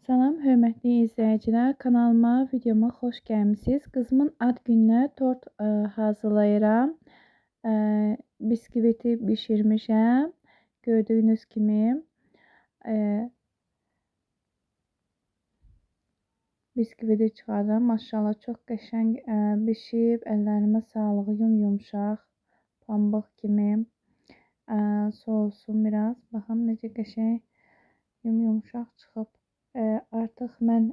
Salam, hörmətli izləyicilər, kanalıma, videoma xoş gəlmisiniz. Qızımın ad gününə tort hazırlayıram. Biskviti bişirmişəm. Gördüyünüz kimi biskviti çıxardım. Maşallah çox qəşəng bişib. Əllərimə sağlığı, yumşaq, pambıq kimi. Soğusun biraz. Baxın necə qəşəng yumşaq çıxıb. Artıq mən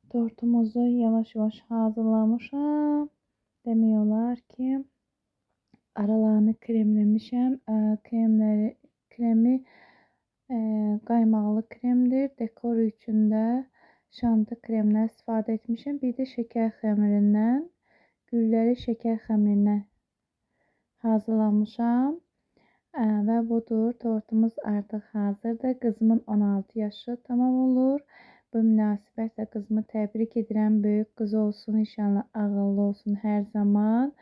tortumuzu yavaş-yavaş hazırlamışam. Demək olar ki, aralarını kremləmişəm. Kremi qaymaqlı kremdir. Dekor üçün də şanti kremdən istifadə etmişəm. Bir də şəkər xəmirindən, gülləri şəkər xəmirindən hazırlamışam. Və budur, tortumuz artıq hazırdır. Qızımın 16 yaşı tamam olur. Bu münasibətlə qızımı təbrik edirəm. Böyük qız olsun, inşallah ağıllı olsun hər zaman.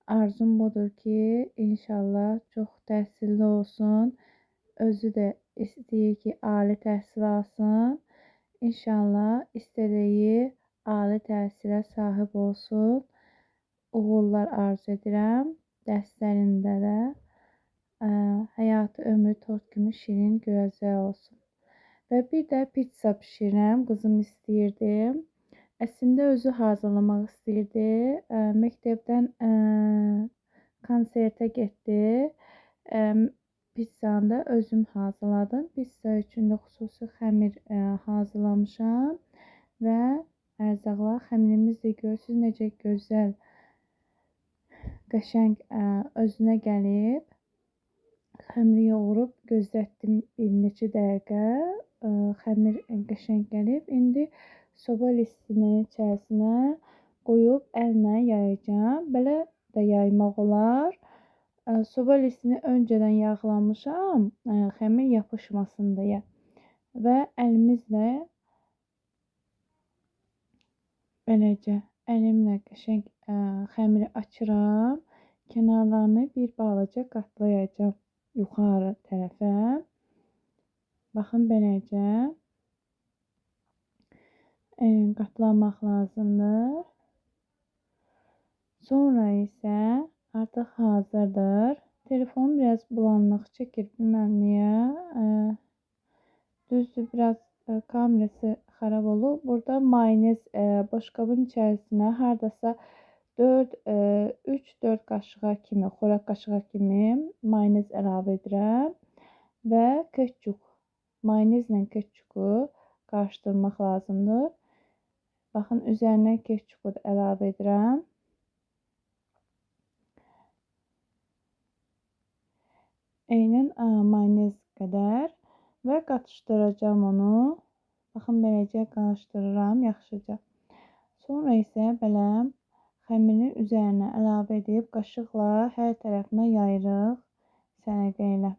Arzum budur ki, inşallah çox təhsilli olsun. Özü də istəyir ki, ali təhsil alsın. İnşallah istədiyi ali təhsilə sahib olsun. Uğurlar arzu edirəm. Dərslərində də həyatı ömrü tort kimi şirin, gözəl olsun. Və bir də pizza bişirirəm. Qızım istəyirdi. Əslində özü hazırlamaq istəyirdi. Məktəbdən konsertə getdi. Pizzanı da özüm hazırladım. Pizza üçün də xüsusi xəmir hazırlamışam. Və ərzaqlar, xəmirimiz də görürsünüz necə gözəl, qəşəng özünə gəlib. Xəmiri yoğurub gözlətdim bir neçə dəqiqə. Xəmir qəşəng gəlib. İndi soba listinin içərisinə qoyub əllə yayacağam. Belə də yaymaq olar. Soba listini öncədən yağlamışam, xəmir yapışmasın deyə. Və əlimizlə beləcə əlimlə qəşəng xəmiri açıram. Kənarlarını bir balaca qatlayacağam yuxarı tərəfə. Baxın beləcə qatlamaq lazımdır. Sonra isə artıq hazırdır. Telefonum biraz bulanlıq çəkir, bilməm niyə. Düzdür, biraz kamerası xarab olub. Burada mayonez boşqabın içərisinə hardasa 3-4 qaşığa kimi, xörək qaşığa kimi mayonez əlavə edirəm. Və ketçup, mayonezlə ketçupu qarışdırmaq lazımdır. Baxın, üzərinə ketçupu da əlavə edirəm. Eynən mayonez qədər və qatışdıracağım onu. Baxın, beləcə qarışdırıram yaxşıca. Sonra isə belə xəmirin üzərinə əlavə edib qaşıqla hər tərəfinə yayırıq səliqə ilə.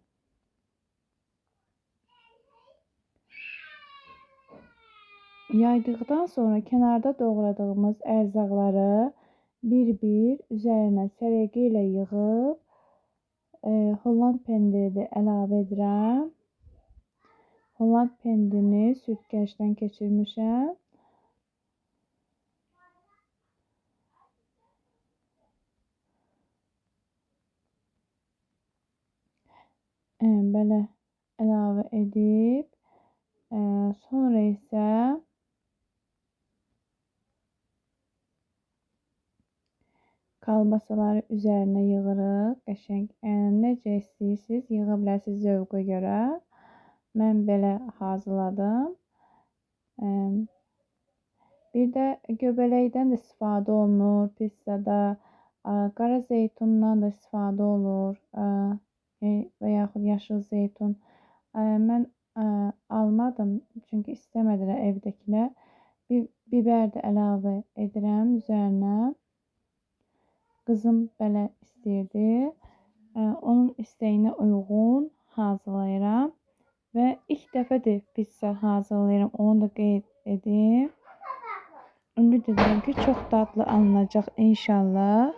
Yaydıqdan sonra kənarda doğradığımız ərzaqları bir-bir üzərinə səliqə ilə yığıb Holland pendiri əlavə edirəm. Holland pendirini süzgəcdən keçirmişəm. Belə əlavə edib sonra isə kalbasaları üzərinə yığırıq. Qəşəng necə istəyirsiniz yığa bilərsiniz zövqə görə. Mən belə hazırladım. Bir də göbələkdən də istifadə olunur pizzada. Qara zeytundan da istifadə olur. Və yaxud yaşıl zeytun. Mən almadım, çünki istəmədilər evdəkilər. Biber də əlavə edirəm üzərinə. Qızım belə istəyirdi. Onun istəyinə uyğun hazırlayıram. Və ilk dəfədir pizza hazırlayıram. Onu da qeyd edim. Ümid edirəm ki, çox dadlı alınacaq inşallah.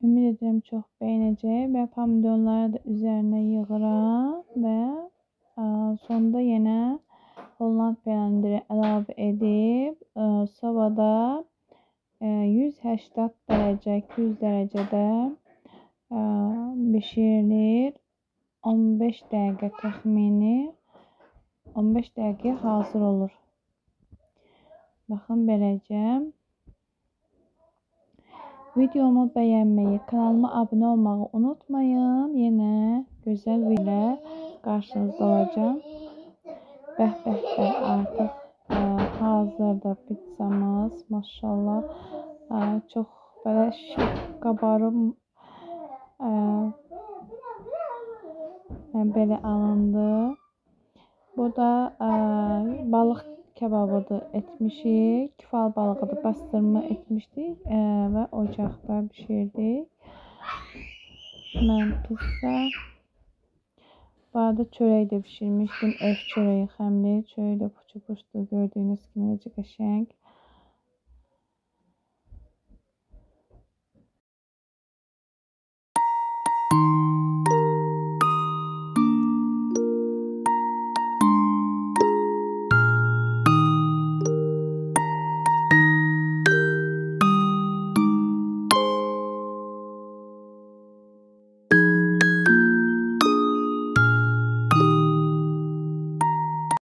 Ümid edirəm çox bəyənəcək və pomidorları da üzərinə yığıram və sonda yenə Holland pendiri əlavə edib sobada 180 dərəcə, 200 dərəcədə bişirilir. 15 dəqiqə təxmini 15 dəqiqə hazır olur. Baxın beləcə. Videomu bəyənməyi, kanalıma abunə olmağı unutmayın. Yenə gözəl videoyla qarşınızda olacağım. Bəh artıq hazırdır pizzamız. Maşallah. Çox belə şık qabarıb belə alındı. Bu da balıq kebabıdır etmişik. Kefal balığıdır. Bastırma etmişdik və ocaqda pişirdik. Mən pizza. Bu arada çörək də pişirmişdim. Ev çörəyi, xəmli çörək də puçu-puçdur. Gördüyünüz kimi necə qəşəng.